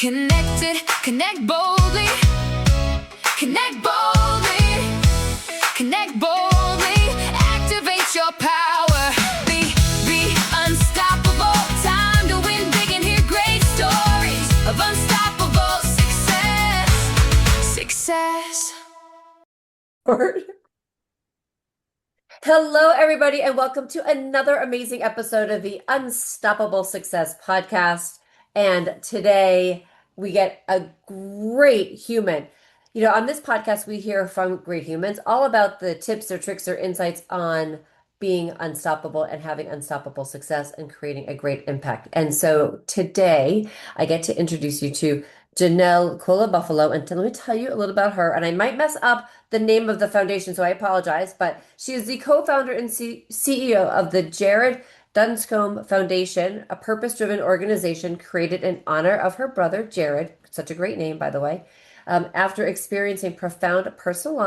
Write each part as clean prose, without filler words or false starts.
Connected, connect boldly. Connect boldly. Connect boldly. Activate your power. Be unstoppable. Time to win big and hear great stories of unstoppable success. Success. Hello, everybody, and welcome to another amazing episode of the Unstoppable Success Podcast. And today we get a great human. On this podcast, we hear from great humans all about the tips or tricks or insights on being unstoppable and having unstoppable success and creating a great impact. And so today I get to introduce you to Jonelle Colabufalo. And let me tell you a little about her. And I might mess up the name of the foundation, so I apologize. But she is the co-founder and CEO of the Jared Dunscombe Foundation, a purpose-driven organization created in honor of her brother, Jared. Such a great name, by the way. After experiencing profound personal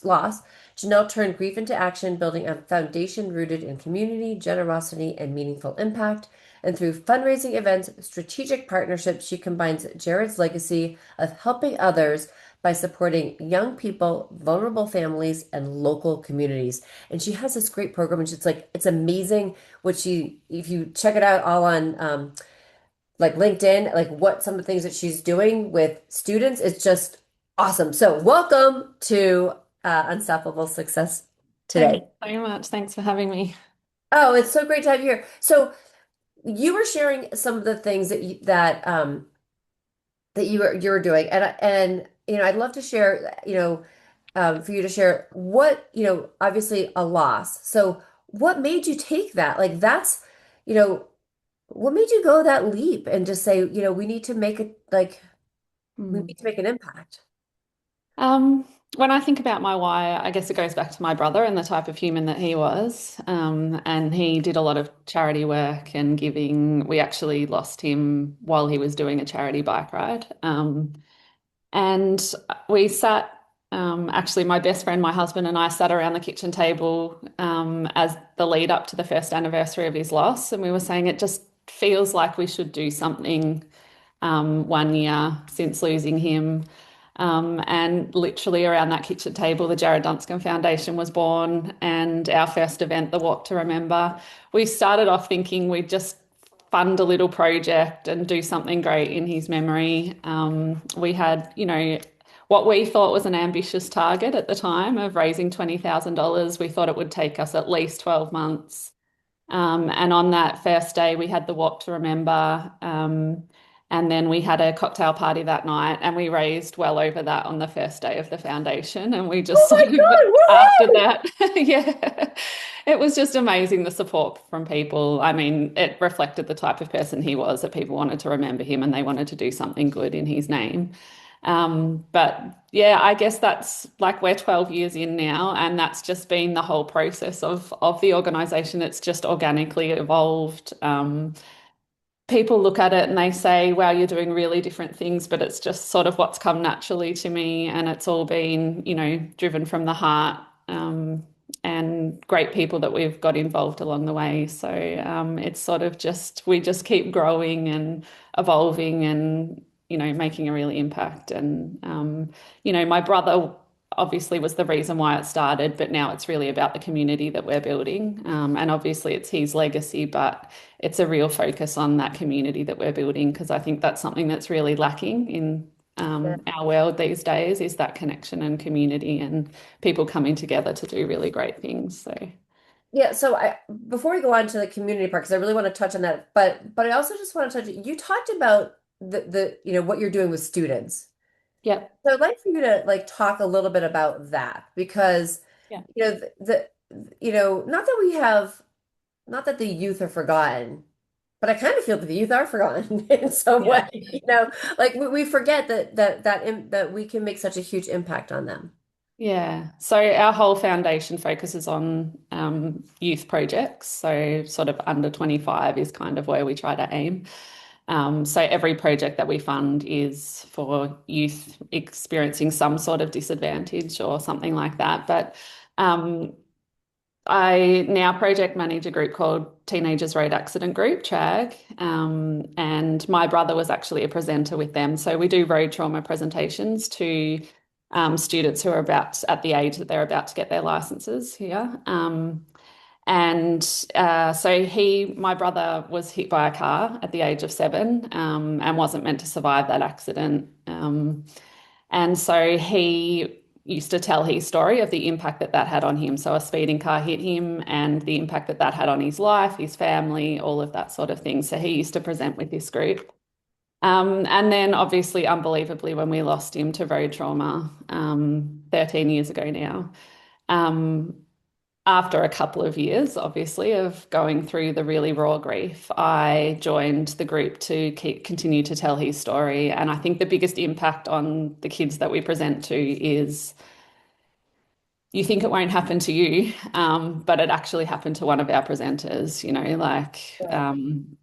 loss, Jonelle turned grief into action, building a foundation rooted in community, generosity, and meaningful impact. And through fundraising events, strategic partnerships, she combines Jared's legacy of helping others by supporting young people, vulnerable families, and local communities. And she has this great program, and it's amazing if you check it out all on like LinkedIn, like what some of the things that she's doing with students is just awesome. So welcome to Unstoppable Success Thanks today. so much. Thanks for having me. Oh, it's so great to have you here. So you were sharing some of the things that you were doing, and I'd love to share, for you to share what, obviously a loss. So what made you take that? Like you know, what made you go that leap and just say, we need to make it we Mm. need to make an impact? When I think about my why, I guess it goes back to my brother and the type of human that he was. And he did a lot of charity work and giving. We actually lost him while he was doing a charity bike ride. And we sat, actually, my best friend, my husband, and I sat around the kitchen table as the lead up to the first anniversary of his loss. And we were saying it just feels like we should do something 1 year since losing him. And literally around that kitchen table, the Jared Dunscombe Foundation was born, and our first event, the Walk to Remember, we started off thinking we'd just fund a little project and do something great in his memory. We had, what we thought was an ambitious target at the time of raising $20,000. We thought it would take us at least 12 months. And on that first day, we had the Walk to Remember. And then we had a cocktail party that night, and we raised well over that on the first day of the foundation. And we just Oh my sort of, God, after woohoo! that, yeah, it was just amazing, the support from people. I mean, it reflected the type of person he was, that people wanted to remember him and they wanted to do something good in his name. But yeah, I guess that's like we're 12 years in now, and that's just been the whole process of the organization. It's just organically evolved. People look at it and they say, wow, you're doing really different things, but it's just sort of what's come naturally to me. And it's all been, driven from the heart, and great people that we've got involved along the way. So it's sort of we just keep growing and evolving and, making a really impact. And, my brother obviously was the reason why it started, but now it's really about the community that we're building. And obviously it's his legacy, but it's a real focus on that community that we're building, because I think that's something that's really lacking in our world these days, is that connection and community and people coming together to do really great things. So Yeah, so before we go on to the community part, because I really want to touch on that, but I also just want to touch, you talked about the what you're doing with students. yeah, So I'd like for you to talk a little bit about that, because yeah, not that not that the youth are forgotten, but I kind of feel that the youth are forgotten in some yeah. way. We forget that we can make such a huge impact on them. Yeah, so our whole foundation focuses on youth projects. So sort of under 25 is kind of where we try to aim. So every project that we fund is for youth experiencing some sort of disadvantage or something like that. But I now project manage a group called Teenagers Road Accident Group, TRAG, and my brother was actually a presenter with them. So we do road trauma presentations to students who are about at the age that they're about to get their licenses here. And so my brother was hit by a car at the age of 7 and wasn't meant to survive that accident. And so he used to tell his story of the impact that that had on him. So a speeding car hit him and the impact that that had on his life, his family, all of that sort of thing. So he used to present with this group. And then obviously, unbelievably, when we lost him to road trauma 13 years ago now, um, after a couple of years, obviously, of going through the really raw grief, I joined the group to continue to tell his story. And I think the biggest impact on the kids that we present to is you think it won't happen to you, but it actually happened to one of our presenters,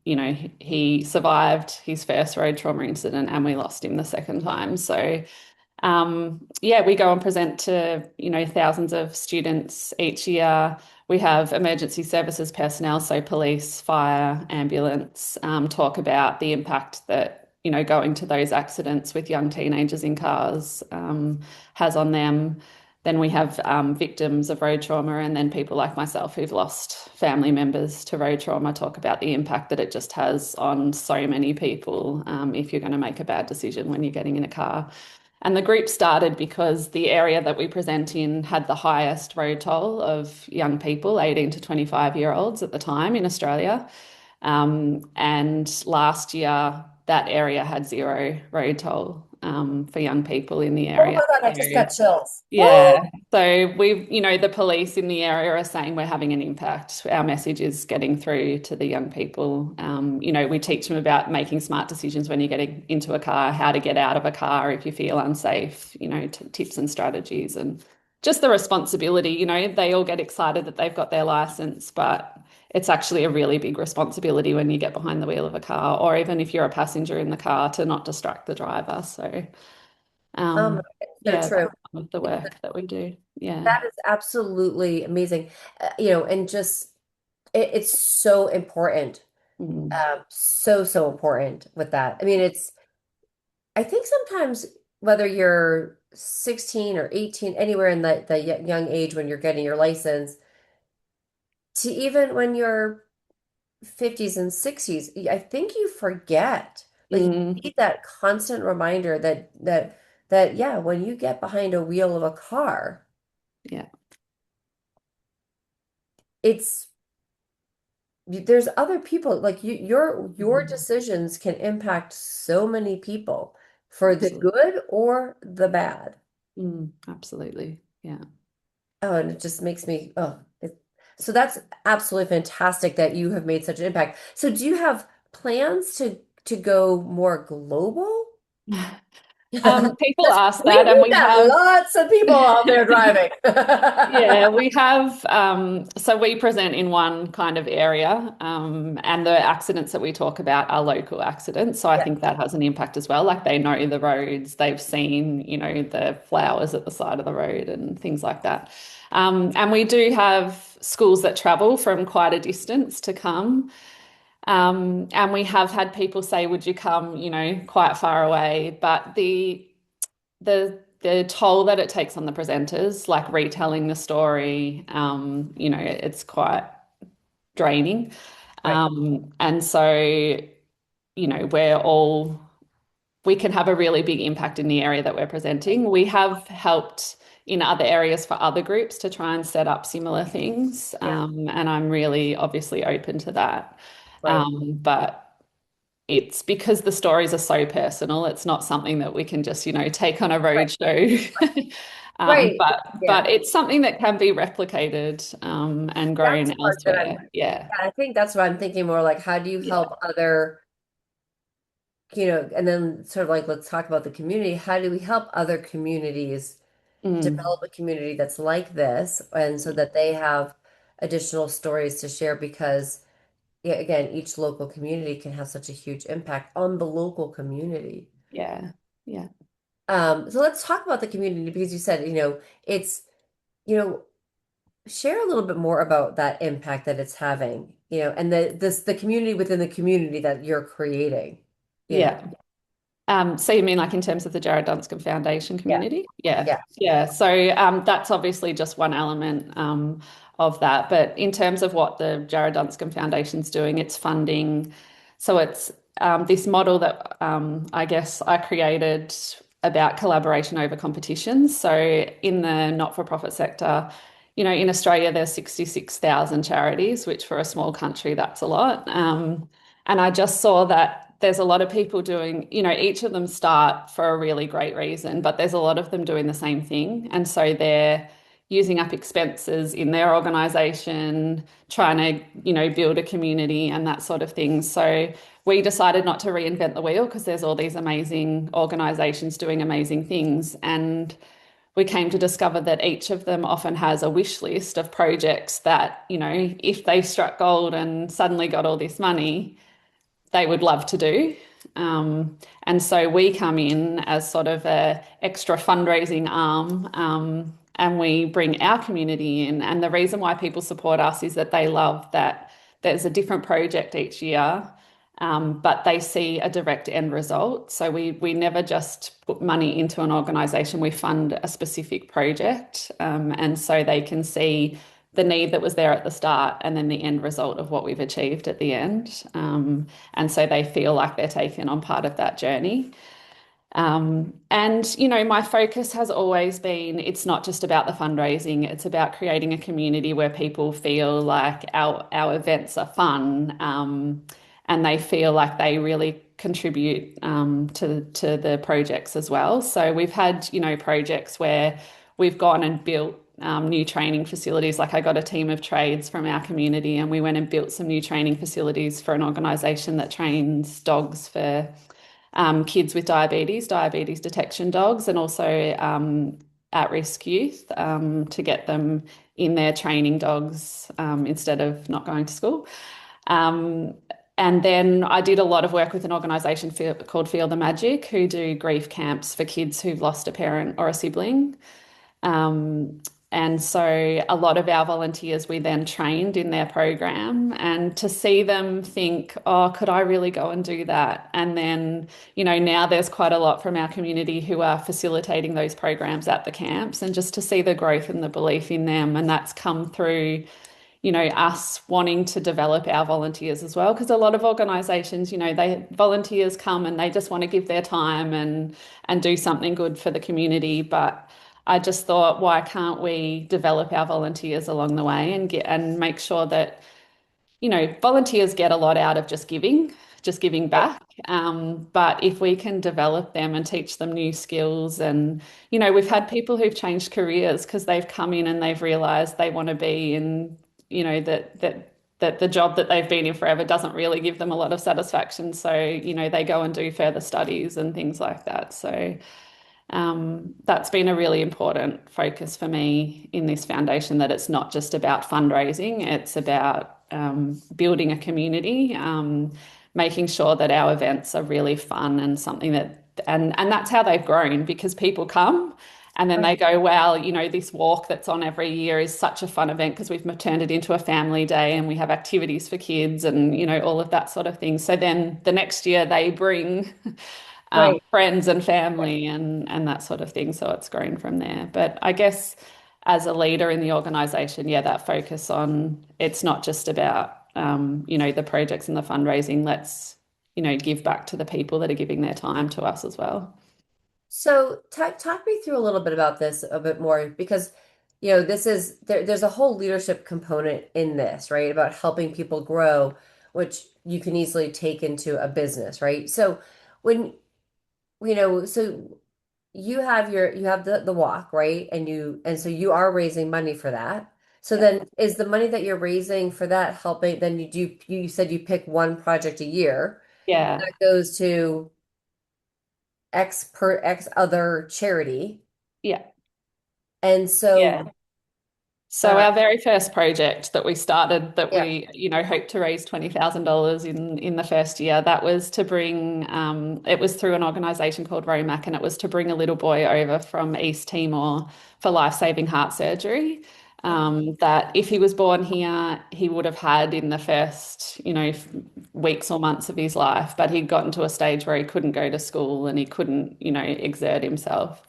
Yeah. he survived his first road trauma incident and we lost him the second time. So yeah, we go and present to, thousands of students each year. We have emergency services personnel, so police, fire, ambulance, talk about the impact that, going to those accidents with young teenagers in cars has on them. Then we have victims of road trauma, and then people like myself who've lost family members to road trauma talk about the impact that it just has on so many people if you're going to make a bad decision when you're getting in a car. And the group started because the area that we present in had the highest road toll of young people, 18 to 25-year-olds at the time in Australia. And last year, that area had zero road toll for young people in the Oh area. my God, I just got chills. Yeah. So the police in the area are saying we're having an impact. Our message is getting through to the young people. We teach them about making smart decisions when you're getting into a car, how to get out of a car if you feel unsafe, tips and strategies and just the responsibility. They all get excited that they've got their license, but it's actually a really big responsibility when you get behind the wheel of a car, or even if you're a passenger in the car, to not distract the driver. So Oh my um, God, so yeah, true. that's some of the work that we do. Yeah. That is absolutely amazing. And just it's so important. Mm. So, so important with that. I mean, I think sometimes whether you're 16 or 18, anywhere in the young age when you're getting your license, to even when you're 50s and 60s, I think you forget. Like you Mm. need that constant reminder that yeah, when you get behind a wheel of a car, Yeah. it's there's other people like your Mm. decisions can impact so many people for the Absolutely. good or the bad. Absolutely. Yeah. Oh, and it just makes me so that's absolutely fantastic that you have made such an impact. So do you have plans to go more global? People Because ask we that, and need we that have. lots of people out there driving. Yeah, we have. So we present in one kind of area, and the accidents that we talk about are local accidents. So I Yeah, think that has an impact as well. Like they know the roads, they've seen, the flowers at the side of the road and things like that. And we do have schools that travel from quite a distance to come. And we have had people say, "Would you come, quite far away?" But the toll that it takes on the presenters, like retelling the story, it's quite draining. right. And so, we can have a really big impact in the area that we're presenting. We have helped in other areas for other groups to try and set up similar things. Yeah, And I'm really obviously open to that. right. But it's because the stories are so personal. It's not something that we can just, take on a Right. road show. Right. But Yeah. it's something that can be replicated and That's grown the part that I'm elsewhere. Yeah. yeah, I think that's what I'm thinking more like how do you Yeah. help other and then sort of like let's talk about the community. How do we help other communities Mm. develop a community that's like this and so that they have additional stories to share because yeah, again, each local community can have such a huge impact on the local community. Yeah. Yeah. So let's talk about the community because you said, it's, you know, share a little bit more about that impact that it's having, and the community within the community that you're creating, you know. Yeah. So you mean like in terms of the Jared Dunscombe Foundation Yeah. community? Yeah, Yeah. yeah. So that's obviously just one element of that. But in terms of what the Jared Dunscombe Foundation's doing, it's funding. So it's this model that I guess I created about collaboration over competitions. So in the not-for-profit sector, in Australia, there's 66,000 charities, which for a small country, that's a lot. And I just saw that there's a lot of people doing, each of them start for a really great reason, but there's a lot of them doing the same thing. And so they're using up expenses in their organization, trying to, build a community and that sort of thing. So we decided not to reinvent the wheel because there's all these amazing organizations doing amazing things. And we came to discover that each of them often has a wish list of projects that, if they struck gold and suddenly got all this money, they would love to do. And so we come in as sort of a extra fundraising arm, and we bring our community in. And the reason why people support us is that they love that there's a different project each year, but they see a direct end result. So we never just put money into an organisation, we fund a specific project. And so they can see the need that was there at the start and then the end result of what we've achieved at the end. And so they feel like they're taken on part of that journey. And, my focus has always been it's not just about the fundraising, it's about creating a community where people feel like our events are fun, and they feel like they really contribute to the projects as well. So we've had, projects where we've gone and built new training facilities. Like I got a team of trades from our community and we went and built some new training facilities for an organisation that trains dogs for kids with diabetes detection dogs, and also at-risk youth to get them in there training dogs instead of not going to school. And then I did a lot of work with an organisation called Feel the Magic, who do grief camps for kids who've lost a parent or a sibling. And so a lot of our volunteers we then trained in their program, and to see them think, oh, could I really go and do that? And then, now there's quite a lot from our community who are facilitating those programs at the camps, and just to see the growth and the belief in them. And that's come through, us wanting to develop our volunteers as well. Because a lot of organisations, volunteers come and they just want to give their time and do something good for the community. But I just thought, why can't we develop our volunteers along the way and make sure that, volunteers get a lot out of just giving back. But if we can develop them and teach them new skills, and, we've had people who've changed careers because they've come in and they've realized they want to be in, that the job that they've been in forever doesn't really give them a lot of satisfaction. So, they go and do further studies and things like that. So that's been a really important focus for me in this foundation, that it's not just about fundraising, it's about building a community, making sure that our events are really fun and something and that's how they've grown, because people come and then they go, wow, this walk that's on every year is such a fun event because we've turned it into a family day and we have activities for kids and, all of that sort of thing. So then the next year they bring Right. friends and family and that sort of thing. So it's grown from there. But I guess as a leader in the organisation, yeah, that focus on it's not just about the projects and the fundraising. Let's give back to the people that are giving their time to us as well. So talk me through a little bit about this a bit more, because there's a whole leadership component in this, right? About helping people grow, which you can easily take into a business, right? So when so you have the walk, right? And so you are raising money for that. So then is the money that you're raising for that helping, then you said you pick one project a year Yeah, that goes to X other charity. yeah, And yeah. so So uh our very first project that we started, that yeah. we, hoped to raise $20,000 in the first year, that was to bring, it was through an organisation called ROMAC, and it was to bring a little boy over from East Timor for life-saving heart surgery. that if he was born here, he would have had in the first, weeks or months of his life, but he'd gotten to a stage where he couldn't go to school and he couldn't, exert himself.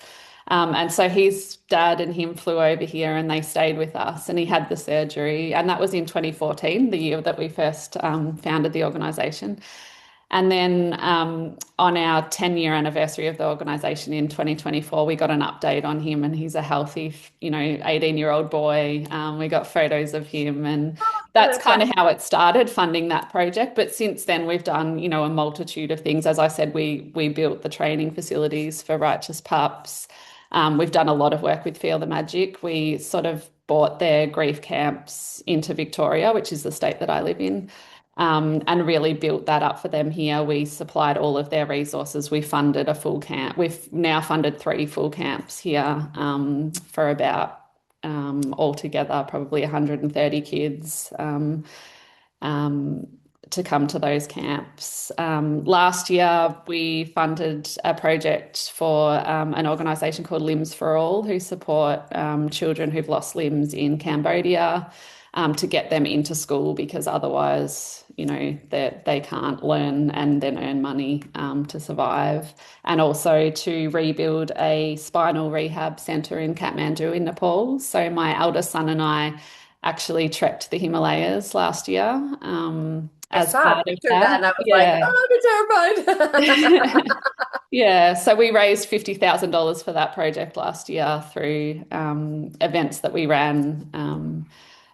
And so his dad and him flew over here and they stayed with us and he had the surgery. And that was in 2014, the year that we first founded the organisation. And then on our 10-year anniversary of the organisation in 2024, we got an update on him and he's a healthy, 18-year-old boy. We got photos of him and that's That's kind of how it started funding that project. But since then we've done, a multitude of things. As I said, we built the training facilities for Righteous Pups. We've done a lot of work with Feel the Magic. We sort of brought their grief camps into Victoria, which is the state that I live in, and really built that up for them here. We supplied all of their resources. We funded a full camp. We've now funded 3 full camps here for about altogether probably 130 kids to come to those camps. Last year, we funded a project for an organisation called Limbs for All, who support children who've lost limbs in Cambodia to get them into school because otherwise, they can't learn and then earn money to survive. And also to rebuild a spinal rehab centre in Kathmandu in Nepal. So my eldest son and I actually trekked the Himalayas last year I as saw a part of picture of that that. and I was like, Yeah. oh, I'm terrified. Yeah, so we raised $50,000 for that project last year through events that we ran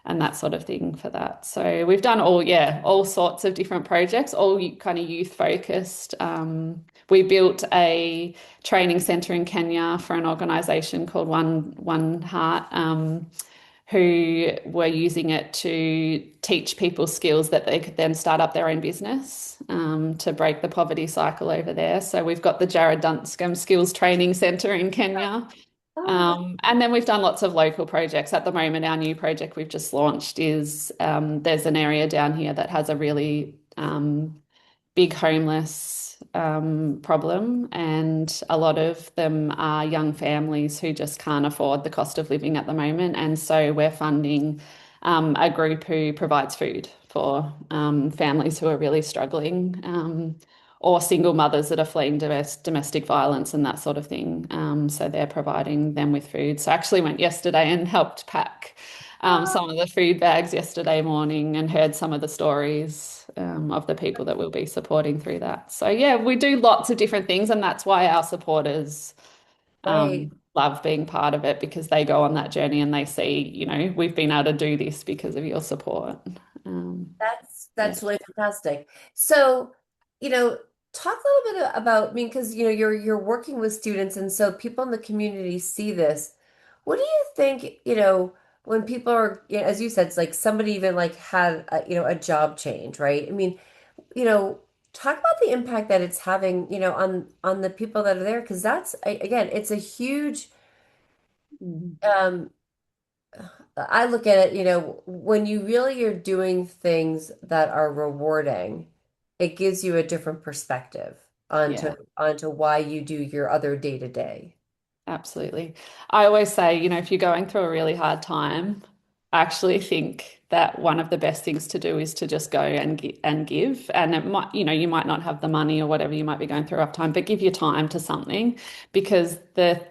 and that sort of thing for that. So we've done all sorts of different projects, all kind of youth focused. We built a training centre in Kenya for an organisation called One Heart, who were using it to teach people skills that they could then start up their own business to break the poverty cycle over there. So we've got the Jared Dunscombe Skills Training Centre in Kenya. Oh, And then we've done lots of local projects. At the moment, our new project we've just launched is there's an area down here that has a really big homeless problem, and a lot of them are young families who just can't afford the cost of living at the moment. And so we're funding a group who provides food for families who are really struggling, or single mothers that are fleeing domestic violence and that sort of thing. So they're providing them with food. So I actually went yesterday and helped pack oh, some of the food bags yesterday morning and heard some of the stories of the people that we'll be supporting through that. So yeah, we do lots of different things, and that's why our supporters right. love being part of it because they go on that journey and they see, we've been able to do this because of your support. Yeah. That's really fantastic. So, you know, talk a little bit about, I mean, because you're working with students, and so people in the community see this. What do you think, when people are, as you said, it's like somebody even like had a job change, right? I mean, you know, talk about the impact that it's having, on the people that are there, because again, it's a huge Mm. um I look at it, when you really are doing things that are rewarding, it gives you a different perspective onto Yeah. onto why you do your other day to day. Absolutely. I always say, if you're going through a really hard time, I actually think that one of the best things to do is to just go and give. And it might, you might not have the money or whatever, you might be going through a rough time, but give your time to something because the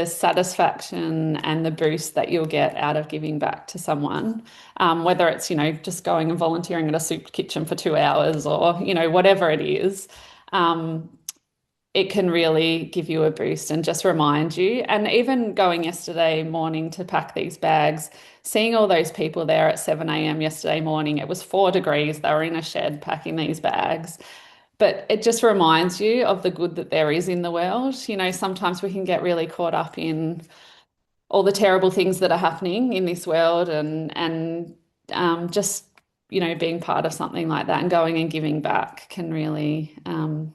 satisfaction and the boost that you'll get out of giving back to someone, whether it's, just going and volunteering at a soup kitchen for 2 hours or, whatever it is, it can really give you a boost and just remind you. And even going yesterday morning to pack these bags, seeing all those people there at 7 a.m. yesterday morning, it was 4 degrees. They were in a shed packing these bags. But it just reminds you of the good that there is in the world. Sometimes we can get really caught up in all the terrible things that are happening in this world and just being part of something like that and going and giving back can really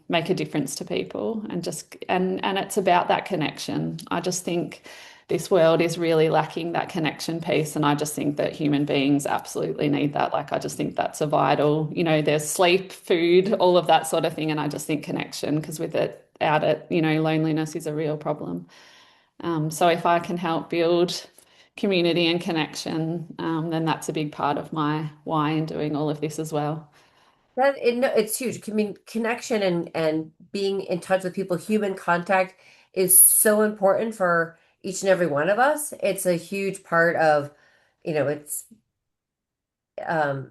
make a difference to people and it's about that connection. I just think this world is really lacking that connection piece, and I just think that human beings absolutely need that. Like I just think that's a vital, there's sleep, food, all of that sort of thing, and I just think connection, because without it, loneliness is a real problem. So if I can help build, community and connection, then that's a big part of my why in doing all of this as well. No, it's huge. I mean, connection and being in touch with people, human contact is so important for each and every one of us. It's a huge part of, it's um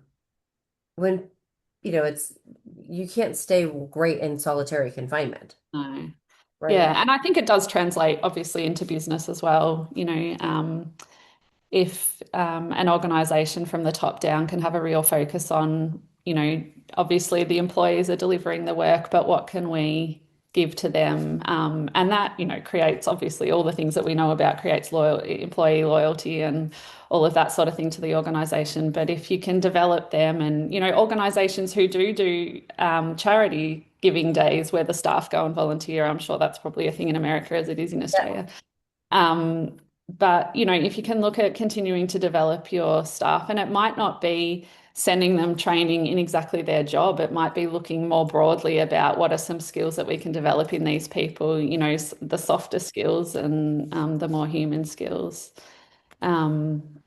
when it's you can't stay great in solitary confinement, No. right? Yeah, and I think it does translate obviously into business as well. If an organization from the top down can have a real focus on, obviously the employees are delivering the work, but what can we give to them? And that, creates obviously all the things that we know about, creates employee loyalty and all of that sort of thing to the organization. But if you can develop them and, organizations who do charity giving days where the staff go and volunteer, I'm sure that's probably a thing in America as it is in Yeah. Australia. Um, but if you can look at continuing to develop your staff, and it might not be sending them training in exactly their job, it might be looking more broadly about what are some skills that we can develop in these people, the softer skills and the more human skills. Um,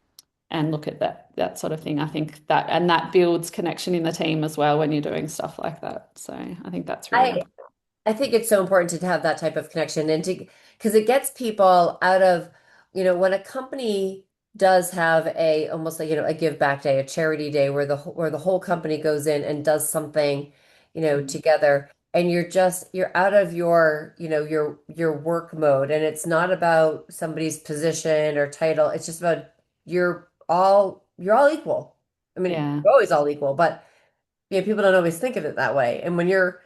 and look at that sort of thing. I think that builds connection in the team as well when you're doing stuff like that. So I think that's really I important. I think it's so important to have that type of connection and to because it gets people out of, when a company does have a almost like, a give back day, a charity day where the whole company goes in and does something, together and you're out of your, your work mode and it's not about somebody's position or title. It's just about you're all equal. I mean, Yeah, you're always all equal, but people don't always think of it that way. And when you're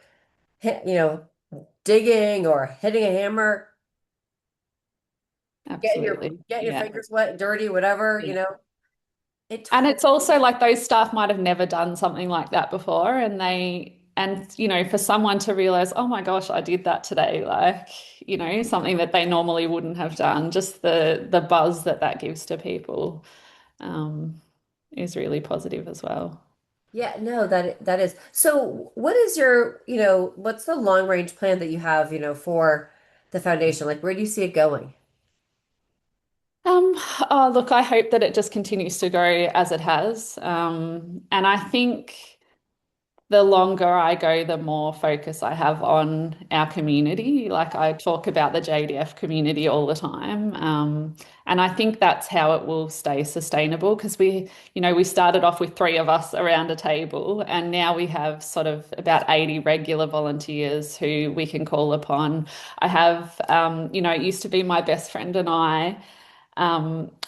digging or hitting a hammer, getting your absolutely. getting your Yeah. fingers wet, dirty, whatever, it And totally, it's also like those staff might have never done something like that before. For someone to realize, oh my gosh, I did that today, like, something that they normally wouldn't have done, just the buzz that gives to people um, is really positive as well. yeah, no, that is. So what is your, what's the long range plan that you have, for the foundation? Like where do you see it going? Um, oh, look, I hope that it just continues to grow as it has. And I think the longer I go, the more focus I have on our community. Like I talk about the JDF community all the time. And I think that's how it will stay sustainable because we started off with three of us around a table and now we have sort of about 80 regular volunteers who we can call upon. I have, it used to be my best friend and I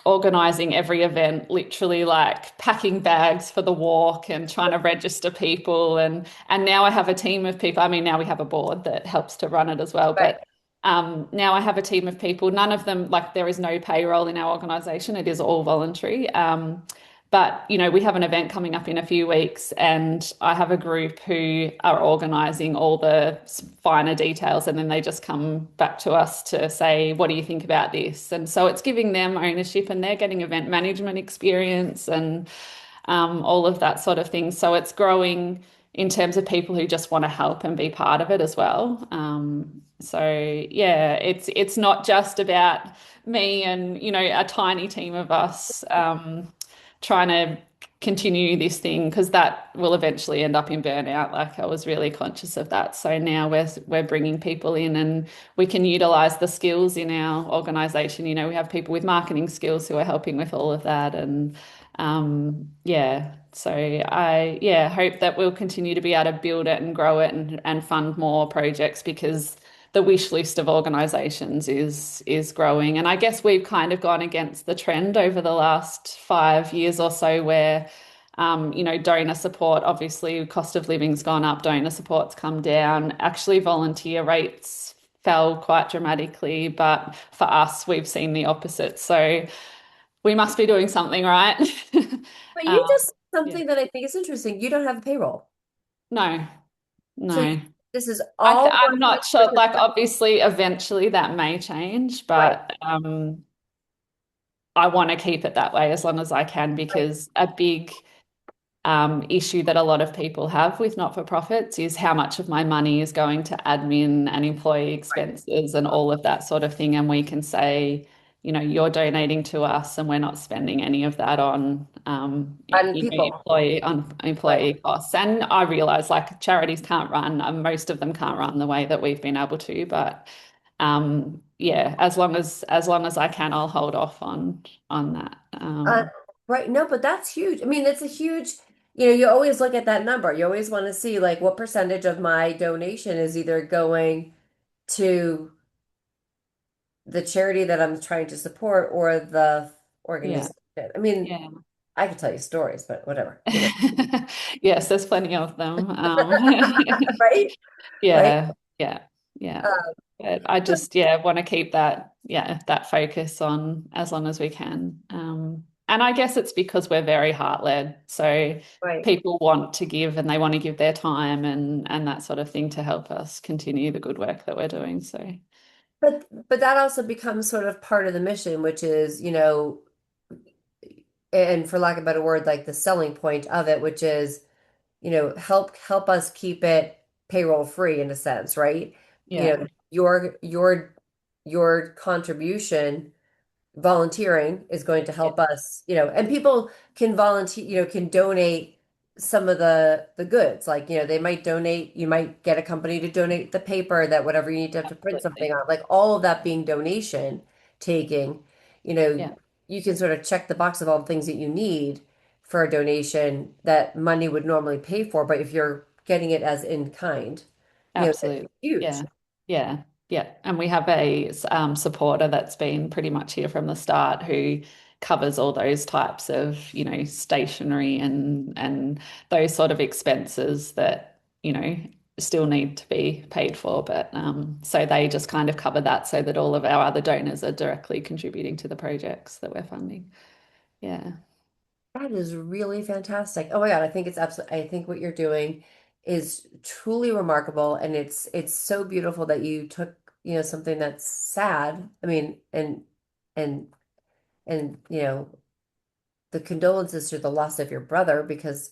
organizing every event, literally like packing bags for the walk and trying to register people. And now I have a team of people. I mean, now we have a board that helps to run it as well. Right. But now I have a team of people. None of them, like there is no payroll in our organization. It is all voluntary. But we have an event coming up in a few weeks, and I have a group who are organizing all the finer details, and then they just come back to us to say, "What do you think about this?" And so it's giving them ownership, and they're getting event management experience and all of that sort of thing. So it's growing in terms of people who just want to help and be part of it as well. So yeah, it's not just about me and a tiny team of us trying to continue this thing because that will eventually end up in burnout. Like I was really conscious of that. So now we're bringing people in and we can utilize the skills in our organization. We have people with marketing skills who are helping with all of that and so I hope that we'll continue to be able to build it and grow it and fund more projects because the wish list of organizations is growing. And I guess we've kind of gone against the trend over the last 5 years or so where donor support, obviously cost of living's gone up, donor support's come down. Actually, volunteer rates fell quite dramatically, but for us, we've seen the opposite. So we must be doing something right. But Um, you just yeah. something that I think is interesting. You don't have a payroll. No, So no. this is all I'm not sure. 100%. Like, obviously, eventually that may change, Right, but I want to keep it that way as long as I can right, because a big issue that a lot of people have with not-for-profits is how much of my money is going to admin and employee right. expenses and all of that sort of thing. And we can say, you're donating to us and we're not spending any of that on, On people. Right. employee costs. And I realize like charities can't run, most of them can't run the way that we've been able to, but yeah, as long as I can, I'll hold off on that. Uh, right. No, but that's huge. I mean, that's a huge, you always look at that number. You always want to see like what percentage of my donation is either going to the charity that I'm trying to support or the Yeah, organization. I mean, yeah. I could tell you stories, but whatever, Yes, there's plenty of them. right? Right. Yeah, yeah, yeah. Um, But I so- just, want to keep that focus on as long as we can. And I guess it's because we're very heart-led. So right. people want to give and they want to give their time and that sort of thing to help us continue the good work that we're doing. So But that also becomes sort of part of the mission, which is, and for lack of a better word, like the selling point of it, which is, help us keep it payroll free in a sense, right? yeah, Your contribution volunteering is going to yeah, help us, and people can volunteer, can donate some of the goods. Like, they might donate, you might get a company to donate the paper that whatever you need to have to print something absolutely. on, like all of that being donation taking, you know, Yeah, you can sort of check the box of all the things that you need for a donation that money would normally pay for, but if you're getting it as in kind, that's absolutely. huge. Yeah, yeah, yeah. And we have a supporter that's been pretty much here from the start who covers all those types of, stationery and those sort of expenses that, still need to be paid for. But so they just kind of cover that so that all of our other donors are directly contributing to the projects that we're funding. Yeah. That is really fantastic. Oh my God, I think it's absolutely, I think what you're doing is truly remarkable, and it's so beautiful that you took, something that's sad. I mean, and and the condolences to the loss of your brother because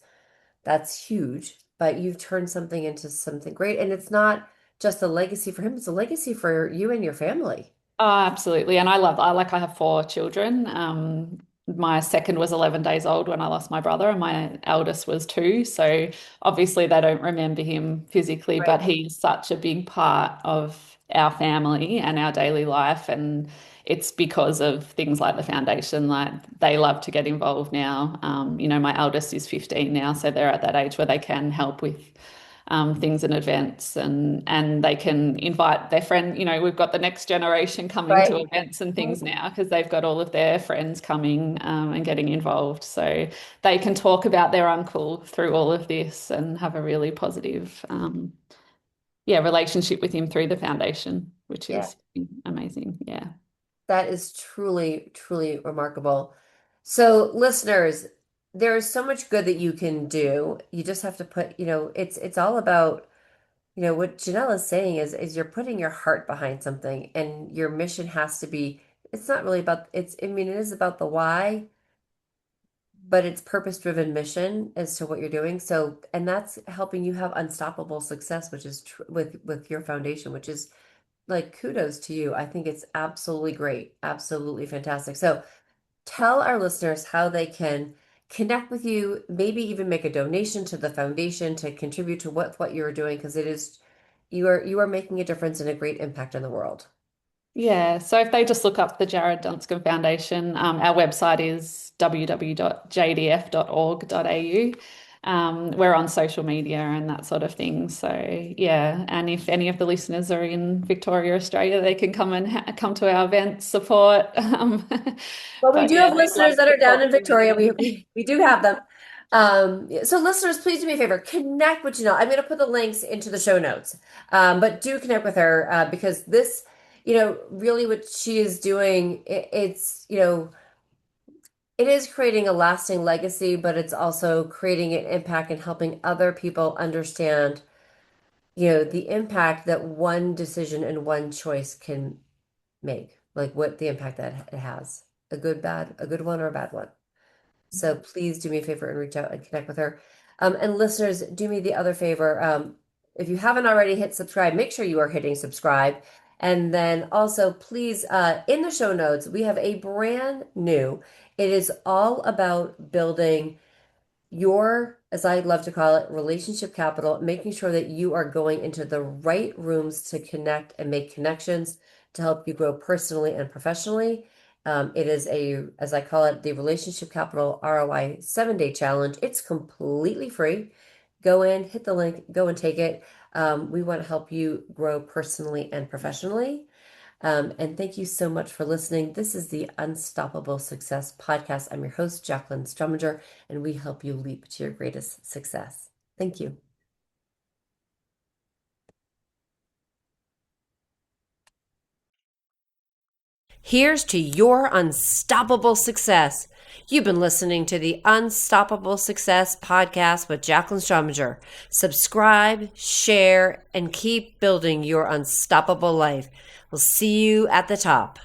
that's huge, but you've turned something into something great, and it's not just a legacy for him, it's a legacy for you and your family. Oh, absolutely. And I have four children. My second was 11 days old when I lost my brother, and my eldest was 2. So obviously they don't remember him physically, Right. but he's such a big part of our family and our daily life. And it's because of things like the foundation, like they love to get involved now. My eldest is 15 now, so they're at that age where they can help with things and events and they can invite their friend. We've got the next generation coming to Right. events and things now because they've got all of their friends coming and getting involved. So they can talk about their uncle through all of this and have a really positive relationship with him through the foundation, which Yeah. is amazing. Yeah. That is truly, truly remarkable. So, listeners, there is so much good that you can do. You just have to put, it's all about, what Janelle is saying is you're putting your heart behind something, and your mission has to be, it's not really about I mean, it is about the why, but it's purpose-driven mission as to what you're doing. So, and that's helping you have unstoppable success, which is tr with your foundation, which is like kudos to you. I think it's absolutely great. Absolutely fantastic. So, tell our listeners how they can connect with you, maybe even make a donation to the foundation to contribute to what you're doing, because it is you are making a difference and a great impact in the world. Yeah, so if they just look up the Jared Dunscombe Foundation, our website is www.jdf.org.au. We're on social media and that sort of thing. So yeah, and if any of the listeners are in Victoria, Australia, they can come and come to our events, support. Well, we But do yeah, have we'd love listeners that to are down talk in to Victoria. We anybody. we, we do have them. So listeners, please do me a favor, connect with Janelle. I'm going to put the links into the show notes. But do connect with her because this, really what she is doing, it is creating a lasting legacy, but it's also creating an impact and helping other people understand, the impact that one decision and one choice can make, like what the impact that it has, a good one or a bad one. So please do me a favor and reach out and connect with her. And listeners, do me the other favor. If you haven't already hit subscribe, make sure you are hitting subscribe And then also, please, in the show notes, we have a brand new, it is all about building your, as I love to call it, relationship capital, making sure that you are going into the right rooms to connect and make connections to help you grow personally and professionally. It is a, as I call it, the Relationship Capital ROI 7-day challenge. It's completely free. Go in, hit the link, go and take it. We want to help you grow personally and professionally. And thank you so much for listening. This is the Unstoppable Success Podcast. I'm your host, Jaclyn Strominger, and we help you leap to your greatest success. Thank you. Here's to your unstoppable success. You've been listening to the Unstoppable Success Podcast with Jaclyn Strominger. Subscribe, share, and keep building your unstoppable life. We'll see you at the top.